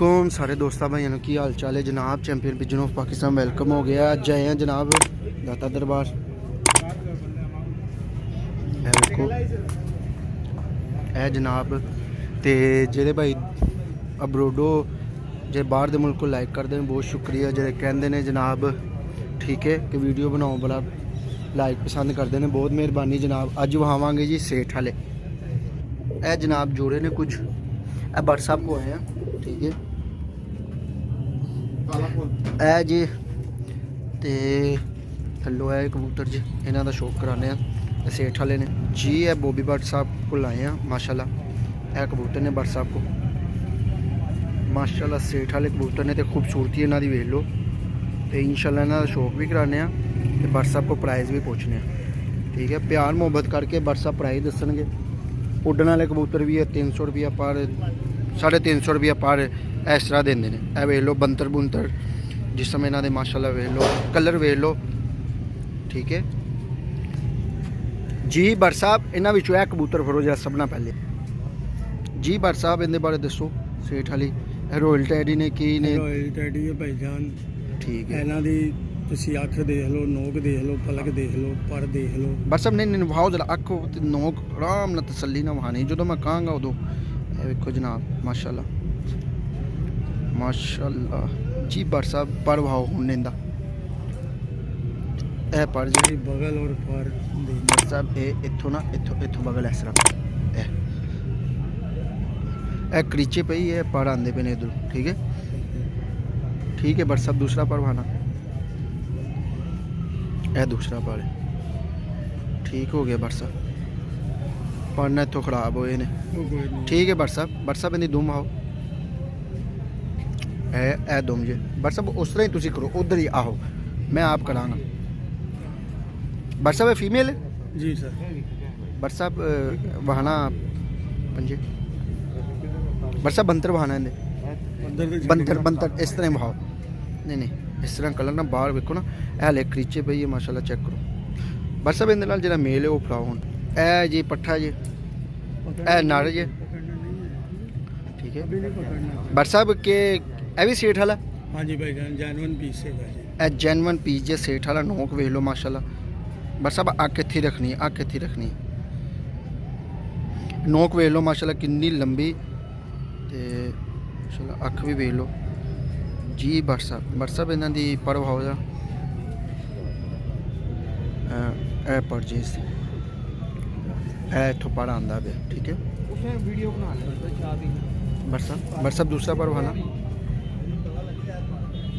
वालेकुम सारे दोस्तों भाइयों की हाल चाल है जनाब। Champion pigeon of Pakistan welcome हो गया। अज आए हैं जनाब दाता दरबार। देखो है जनाब तो जेडे भाई अबरोडो जे बाहर के मुल्क को लाइक करते हैं बहुत शुक्रिया। जेडे कहते हैं जनाब ठीक है कि वीडियो बनाओ बड़ा लाइक पसंद करते हैं, बहुत मेहरबानी जनाब। अज वहावांगे जी सेठ वाले ए जनाब जोड़े ने कुछ ए बट साहब को आए हैं ठीक है ए जी ते थल्लो है कबूतर जी इन्हों का शौक कराने सेठ वाले ने जी। है बॉबी भट्ट साहब को लाए हैं माशाल्लाह। ए कबूतर ने भट्ट साहब को माशाल्लाह सेठ वाले कबूतर ने तो खूबसूरती इन्हों की वेख लो तो इंशाल्लाह इन्हों का शौक भी कराने तो भट्ट साहब को प्राइज़ भी पूछने ठीक है। प्यार मुहब्बत करके भट्ट साहब प्राइज़ दसणगे। उड़न वाले कबूतर भी है 300 रुपया पर 350 रुपया पर इस तरह देंगे ने। ए वेख लो बंतर बुंतर जिसम इन्हों के माशाल्लाह वेख लो कलर वेख लो ठीक है जी। भट्ट साहब इन्हों विचों कबूतर फड़ो जरा सबना पहले जी। भट्ट साहब इनके बारे दसो सेठ वाली रॉयल टैडी ने की ने रॉयल टैडी है भाईजान ठीक है। इन्हों की तुसी अख देख लो नोक देख लो पलक देख लो पर देख लो बस सब नहीं वहाओ जरा अख नोक आराम ना तसली ना वहानी जो मैं कहांगा उदो वेखो जनाब माशाल्लाह माशाल्लाह जी। भट्ट साहब पर वहाओ हुन इंदा ए पर जी बगल और पर भट्ट साहब ए इथों ना इथों बगल इस तरह ए क्रीचे पे ही है पर आंदे पे ने इधर ठीक है भट्ट साहब दूसरा पर वहाना ए दूसरा पर ठीक हो गया। भट्ट साहब पढ़ना इतों खराब होए ने ठीक है। भट्ट साहब इन्हें दुम आओ ए दुम जे भट्ट साहब उस तरह ही तुसी करो उधर ही आओ मैं आप करांगा। भट्ट साहब फीमेल है जी सर। भट्ट साहब वहाना पंजे भट्ट साहब बंतर वहाना बंतर इस तरह वहाओ नहीं इस तरह कलर ना बाहर वेखो ना हले क्रीचे पे ही माशाल्लाह चेक करो। भट्ट साहब इनके नाल जेड़ा मेल है वो फड़ाओ हुण ए जी पट्ठा जी ए नर जी ठीक है। भट्ट साहब के ए भी सेठ वाला हाँ जी भाईजान जेन्युइन पीस है भाई ए जेन्युइन पीस जे सेठ वाला नोक वेख लो माशाल्लाह। भट्ट साहब अख इत्थे रखनी अख इत्थे रखनी नोक वेख लो माशाल्लाह कितनी लंबी ते माशाल्लाह अख भी वेख लो जी। भट्ट साहब इन्हों की पढ़वाओ जा ए पढ़ जी इतों पढ़ आंदा पे ठीक है। भट्ट साहब दूसरा पढ़वाना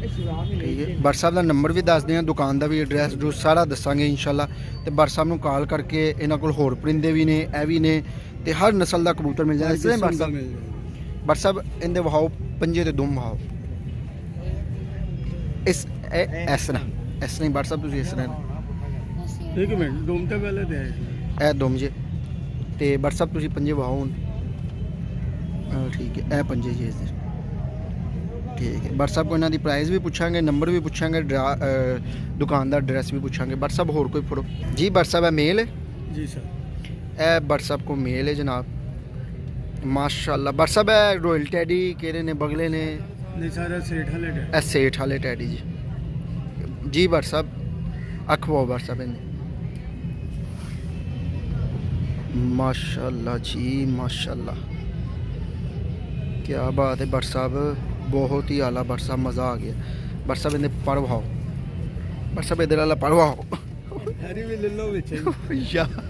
ठीक है। भट्ट साहब का नंबर भी दस दें दुकान का भी एड्रैस एड्रूस सारा दसांगे इंशाल्लाह। तो भट्ट साहब को कॉल करके इन्हों को होर परिंदे भी ने ए भी ने तो हर नस्ल का कबूतर मिल जाए। भट्ट साहब इनके वहाओ पंजे तो दुम वहाओ इस तरह भट्ट साहब तुम इस तरह एक मिनट दुम तो पहले दे ए दुम जे तो भट्ट साहब तुम पंजे वहाओ हुण ठीक है। ए पंजे जी ठीक है। भट्ट साहब को इन्हों की प्राइस भी पूछांगे नंबर भी पूछांगे दुकान का एड्रैस भी पूछांगे। भट्ट साहब होर कोई फड़ो जी। भट्ट साहब है मेल है जी सर। ए भट्ट साहब को मेल है जनाब माशाल्लाह। भट्ट साहब है रॉयल टैडी केरे ने बगले ने नहीं सारा सेठ वाले ए सेठ वाले टैडी जी जी। भट्ट साहब अखवाओ भट्ट साहब इन्हें माशाल्लाह जी माशाल्लाह क्या बात है। भट्ट साहब बहुत ही आला भट्ट साहब मज़ा आ गया। भट्ट साहब इन्हें पढ़वाओ भट्ट साहब इधर वाला पढ़वाओ यार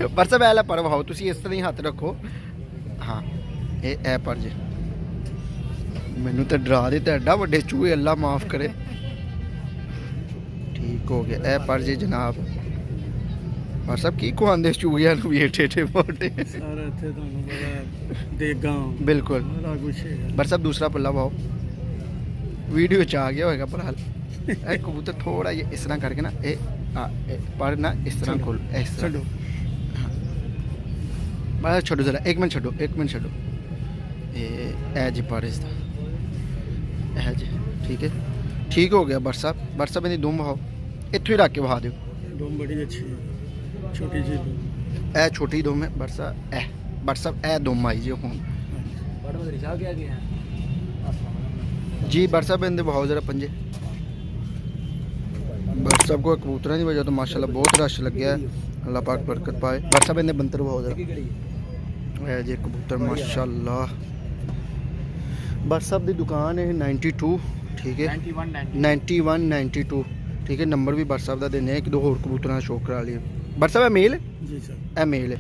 भट्ट साहब ऐला पढ़वाओ तुसी इस तरह ही हाथ रखो हाँ ए पर जी मैनू तो डरा दे एडा वड्डे चूहे अल्लाह माफ़ करे ठीक हो गया। ए पर जी जनाब भट्ट साहब की खुआंदे चूहियां भी एठे मोटे बिल्कुल। भट्ट साहब दूसरा पल्ला पाओ वीडियो च आ गया होगा पर हाल ए कबूतर थोड़ा ये इस तरह करके ना ए पर ना इस तरह खोल इस तरह हाँ छोड़ो जरा एक मिनट छोड़ो ए जी पर इस ए जी ठीक हो गया। भट्ट साहब इन्हें दुम वहाओ इतों ही रख के वहा दो दुम बड़ी अच्छी है छोटी जी ए छोटी दुम है। भट्ट साहब ए दुम आई जी हूँ जी बर साहब इनके बहुत ज़रा पंजे बर साहब को कबूतरों की वजह तो माशाल्लाह बहुत रश लग गया है। अल्लाह पाक बरकत पाए। बर साहब इनके बंतर बहुत ज़रा है जी कबूतर माशाल्लाह। बर साहब की दुकान है 92 ठीक है 91 92 ठीक है। नंबर भी बर साहब का देने एक दो होर कबूतर का शौक करा लिए। बर साहब मेल है जी सर ए मेल है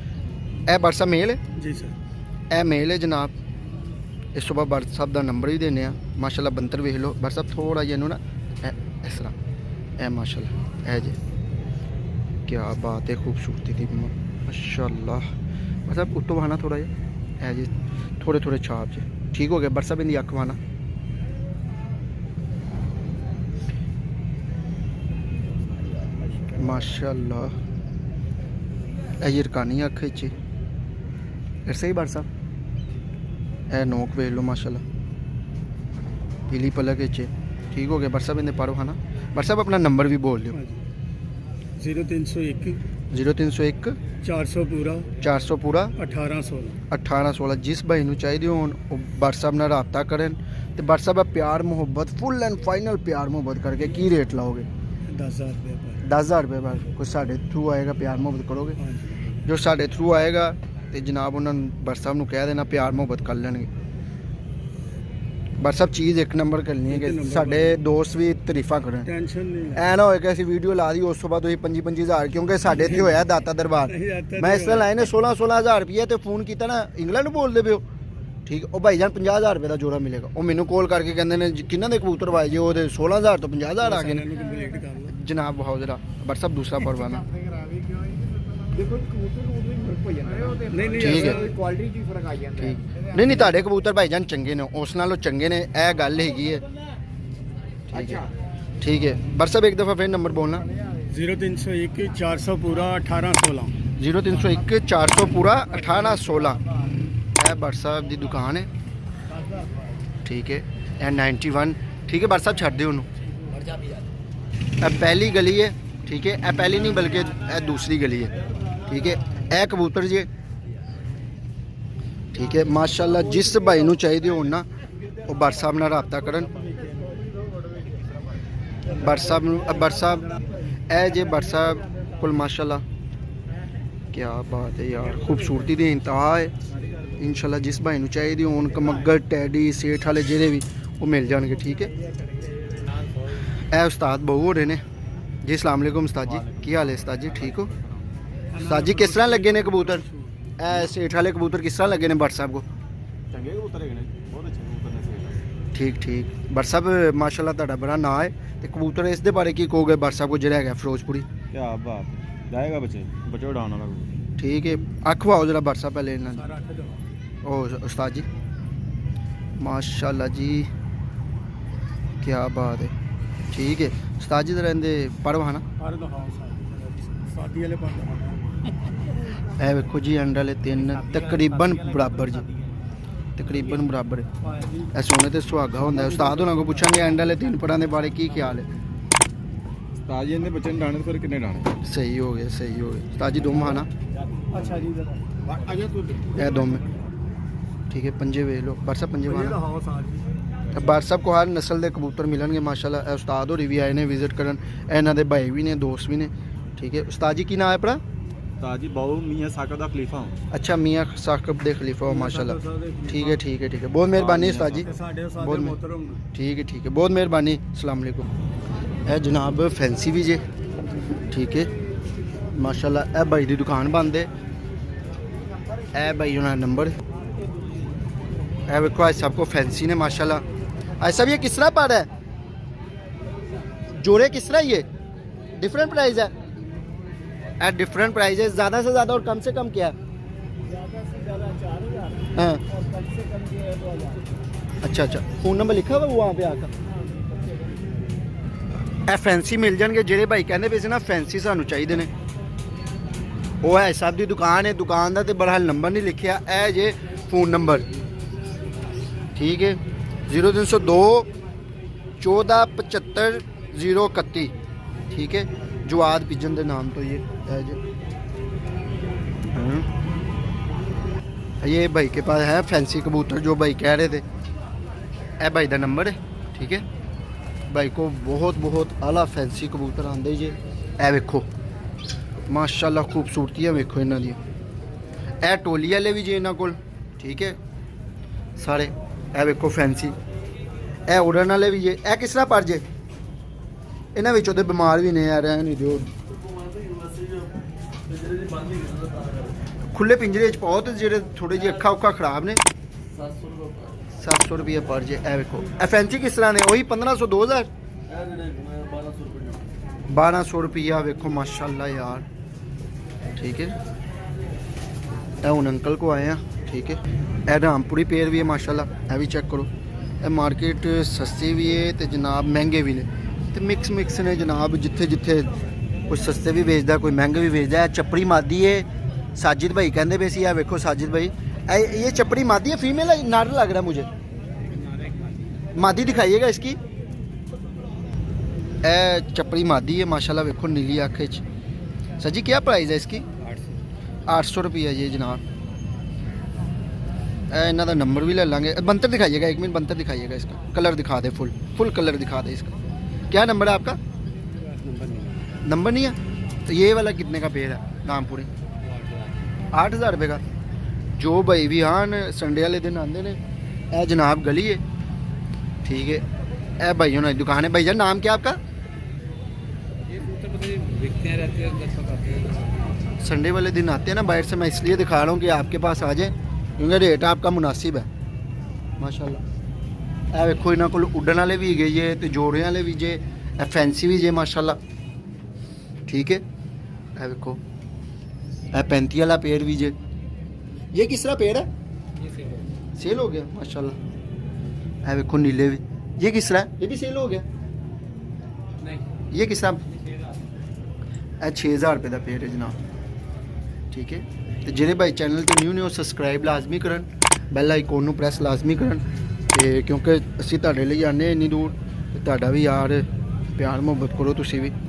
ए बर साहब मेल है जी सर ए मेल है जनाब। इस सुबह बर साहब का नंबर भी देने माशाल्लाह बंतर वेख लो। बर साहब थोड़ा जिहा इनू ना इस तरह ए माशाल्लाह ए जी क्या बात है खूबसूरती थी माशाल्लाह। बर साहब उत्तों बहाना थोड़ा जिहा ए जी थोड़े थोड़े छाप जी ठीक हो गया। बर साहब इनकी अख बहाना माशाल्लाह ए जी रकानी अख ची ऐसे ही बर साहब ए नोक वेख लो माशाल्लाह पीली पलक चे ठीक हो गया। बर साहब इन्हें पारो खाना। बर साहब अपना नंबर भी बोल लियो 0301 0301 400 पूरा 400 पूरा 1816 1816 जिस भाई नूं चाहिए हो बर साहब नाल राबता करें तो बर साहब प्यार मुहब्बत फुल एंड फाइनल प्यार मुहब्बत करके की रेट लाओगे 10,000 रुपये पर 10,000 रुपये पर कोई साढ़े थ्रू आएगा प्यार मुहब्बत करोगे हाँ जी जो साढ़े थ्रू आएगा तो जनाब उन्होंने बर साहब नूं कह देना प्यार मुहब्बत कर लेंगे। बर साहब चीज़ एक नंबर करनी है कि साढ़े दोस्त भी तारीफा करें टेंशन नहीं ऐ ना होए कि ਅਸੀਂ ਵੀਡੀਓ ਲਾ ਦੀ ਉਸ ਤੋਂ ਬਾਅਦ ਤੁਸੀਂ 25,000 ਕਿਉਂਕਿ ਸਾਡੇ ਇੱਥੇ ਹੋਇਆ ਦਾਤਾ ਦਰਬਾਰ ਮੈਂ ਇਸ ਤਰ੍ਹਾਂ ਲਾਏ ਨੇ 16,000 ਰੁਪਏ ਤੇ ਫੋਨ ਕੀਤਾ ਨਾ ਇੰਗਲੈਂਡ ਬੋਲਦੇ ਪਿਓ ਠੀਕ ਉਹ ਭਾਈ ਜਾਨ 50,000 ਰੁਪਏ ਦਾ ਜੋੜਾ ਮਿਲੇਗਾ। ਉਹ ਮੈਨੂੰ ਕਾਲ ਕਰਕੇ ਕਹਿੰਦੇ ਨੇ ਕਿੰਨਾਂ ਦੇ ਕਬੂਤਰ ਵਾਏ ਜੀ ਉਹਦੇ 16,000 ਤੋਂ 50,000 ਆ ਗਏ ਨੇ ਕੰਪਲੀਟ ਕਰ ਲਓ ਜਨਾਬ ਬਹੁਤ ਜ਼ਰਾ बर साहब दूसरा परवाना ਦੇਖੋ ਕਬੂਤਰ ਨੂੰ ਵੀ ਫਰਕ ਹੋ ਜਾਂਦਾ ਨਹੀਂ ਨਹੀਂ ਠੀਕ ਹੈ। ਕੁਆਲਿਟੀ 'ਚ ਹੀ ਫਰਕ ਆ ਜਾਂਦਾ ठीक नहीं नहीं ਤੁਹਾਡੇ ਕਬੂਤਰ ਭਾਈ ਜਾਨ ਚੰਗੇ ਨੇ ਉਸ ਨਾਲੋਂ ਚੰਗੇ ਨੇ ਇਹ ਗੱਲ ਹੈਗੀ ਹੈ ठीक है। बर साहब एक दफ़ा फिर नंबर बोलना 0301 400 पूरा 1816 0301 400 पूरा 1816 ਇਹ बर साहब ਦੀ ਦੁਕਾਨ ਹੈ ठीक है। ਇਹ 91 ठीक है। बर साहब ਛੱਡ ਦਿਓ ਉਹਨੂੰ ਇਹ पहली गली है ठीक है। ਇਹ पहली नहीं बल्कि ਇਹ दूसरी गली है ठीक है। ਇਹ कबूतर जी ठीक है माशाल्लाह जिस भाई नूं चाहिए हो ना वो बर साहब नाल राबता करन। बर साहब ए जे बर साहब कोल माशाल्लाह क्या बात है यार खूबसूरती दी इंतहा है। इंशाल्लाह जिस भाई नूं चाहिए होन कमगर टैडी सेठ वाले जेह्ड़े भी वो मिल जाएंगे ठीक है। ए उस्ताद बहु हो रहे ने जी अस्सलाम वालेकुम उस्ताद जी की हाल है उस्ताद जी ठीक हो उस्ताद जी किस तरह लगे ने कबूतर ए सेठ वाले कबूतर किस तरह लगे ने बर साहब को चंगे कबूतर है बहुत अच्छे कबूतर ने ठीक ठीक। बर साहब माशाल्लाह ਤੁਹਾਡਾ बड़ा ना है ਤੇ ਕਬੂਤਰ ਇਸ ਦੇ ਬਾਰੇ ਕੀ ਕਹੋਗੇ बर साहब को ਜਿਹੜਾ ਹੈਗਾ ਫਿਰੋਜ਼ਪੁਰੀ क्या बात जाएगा बच्चे बच्चे उड़ाने वाला ठीक है। अख वाओ जरा बर साहब पहले इन्होंने ਸਾਰਾ ਅੱਠ ਦਿਓ ओ उस्ताद जी माशाल्लाह जी क्या बात है ठीक है। उस्ताद जी जरा इनके परवाना ਪਰ ਦਿਖਾਓ ਸਾਦੀ ਵਾਲੇ ਪਰ ਦਿਖਾਓ ए वेखो जी एंड वाले तीन तकरीबन बराबर जी तकरीबन बराबर है। ए सोने ते सुहागा होंदा है। उस्ताद होना को पूछांगे एंड वाले तीन परां दे बारे की ख्याल है। ताजी इनके बच्चे ने डाने तो फिर कितने डाने सही हो गया उस्ताद जी दो महाना ਅੱਛਾ ਜੀ ਅਜੇ ਤੂੰ ए दो में ठीक है। पंजे वेख लो बर साहब पंजे ਇਹ महाना ਦਿਖਾਓ ਸਾਦੀ बर साहब को हर नस्ल के कबूतर मिलणगे माशाल्लाह। ए उस्ताद होरी भी आए ने विजिट करन इन्हां दे भाई भी ने दोस्त भी ने ठीक है। उस्ताद जी की नाम है अपना ताजी बहु मियाँ साका दा खलीफा हूँ अच्छा मियाँ साकब दे खलीफा हो माशाल्लाह ठीक है बहुत मेहरबानी उस्ताद जी ਸਾਡੇ ਬਹੁਤ ਸਾਡੇ ਮੁਹਤਰਮ ठीक है बहुत मेहरबानी अस्सलाम वालेकुम। ए जनाब फैंसी भी जे ठीक है माशाल्लाह। ए भाई दी दुकान बंद है ए भाई उन्होंने नंबर ए वेखो आज सबको फैंसी ने माशाल्लाह। आज सब ये किस तरह पड़ रहा है जोड़े किस तरह ये डिफरेंट प्राइस है ए डिफरेंट प्राइस है ज़्यादा से ज़्यादा और कम से कम क्या है हाँ अच्छा फोन नंबर लिखा हुआ वहाँ पे आकर ਇਹ ਫੈਂਸੀ ਮਿਲ ਜਾਣਗੇ ਜਿਹੜੇ ਭਾਈ ਕਹਿੰਦੇ ਪਏ ਸੀ ਨਾ ਫੈਂਸੀ ਸਾਨੂੰ ਚਾਹੀਦੇ ਨੇ ਉਹ ਹੈ ਸਾਹਿਬ ਦੀ ਦੁਕਾਨ ਹੈ ਦੁਕਾਨ ਦਾ ਤੇ ਬਰਹਾਲ ਨੰਬਰ ਨਹੀਂ ਲਿਖਿਆ ਇਹ ਜੇ ਫੋਨ ਨੰਬਰ ਠੀਕ ਹੈ 0302 1475 031 ठीक है। जवाद पिजन के नाम तो ये है जी ये भाई के पास है फैंसी कबूतर जो भाई कह रहे थे ए भाई का नंबर है ठीक है भाई को बहुत बहुत आला फैंसी कबूतर आंदे जे ए वेखो माशाल्लाह खूबसूरती है वेखो इन्हां दी ए टोली वाले भी जे इन्हां कोल ठीक है सारे ए वेखो फैंसी ए उड़न वाले भी जे ए किस तरह पर जे इन्हां विचों ते बीमार भी ने यार नहीं दियो खुले पिंजरे च पाओ तो जेह्ड़े थोड़े जे अक्खा उक्खा खराब ने 700 रुपये पर जे ए वेखो ए फैंसी किस तरह ने वही 1500 2000 1200 रुपया वेखो माशाल्लाह यार ठीक है ए हुन अंकल को आए हैं ठीक है ए रामपुरी पेड़ भी है माशाल्लाह ए भी चेक करो ए मार्केट सस्ती भी है तो जनाब महंगे भी ने तो मिक्स ने जनाब जिथे जिथे कोई सस्ते भी बेचता कोई महंगे भी बेचता है चपड़ी मादी है साजिद भाई कहते पे सी वेखो साजिद भाई ये चपड़ी मादी है फीमेल है नर लग रहा है मुझे मादी दिखाइएगा इसकी ए चपड़ी मादी है माशाल्लाह वेखो नीली आँख सर जी क्या प्राइस है इसकी 800 रुपये है ये जनाब इन्हों का नंबर भी ले लेंगे बंतर दिखाइएगा 1 मिनट बंतर दिखाइएगा इसका कलर दिखा दे फुल कलर दिखा दे इसका क्या नंबर है आपका नंबर नहीं है तो ये वाला कितने का पेड़ है रामपुरी 8000 रुपये का जो भाई भी हाँ संडे वाले दिन आते हैं ए जनाब गली है ठीक है ए भाई होना दुकान है भैया नाम क्या आपका संडे वाले दिन आते हैं ना बाहर से मैं इसलिए दिखा रहा हूँ कि आपके पास आ जाए क्योंकि रेट आपका मुनासिब है माशाल्लाह ए वेखो इन्होंने को उड़न वाले भी गए जे तो जोड़े वाले भी जे ए फैंसी भी जे माशाल्लाह ठीक है ए वेखो ए 35 वाला पेड़ भी जे ये किस तरह पेड़ है सेल हो गया माशाल्लाह ए वेखो नीले भी ये किस तरह है ये भी सेल हो गया नहीं ये किस तरह 6000 रुपये का पेड़ है जनाब ठीक है तो जेह्ड़े भाई चैनल तो न्यू न्यू सब्सक्राइब लाजमी करन बैल आइकन नूं प्रैस लाजमी करन ते क्योंकि असीं तुहाडे लई आने इन्नी दूर ते तुहाडा भी यार प्यार मुहब्बत करो तुसीं भी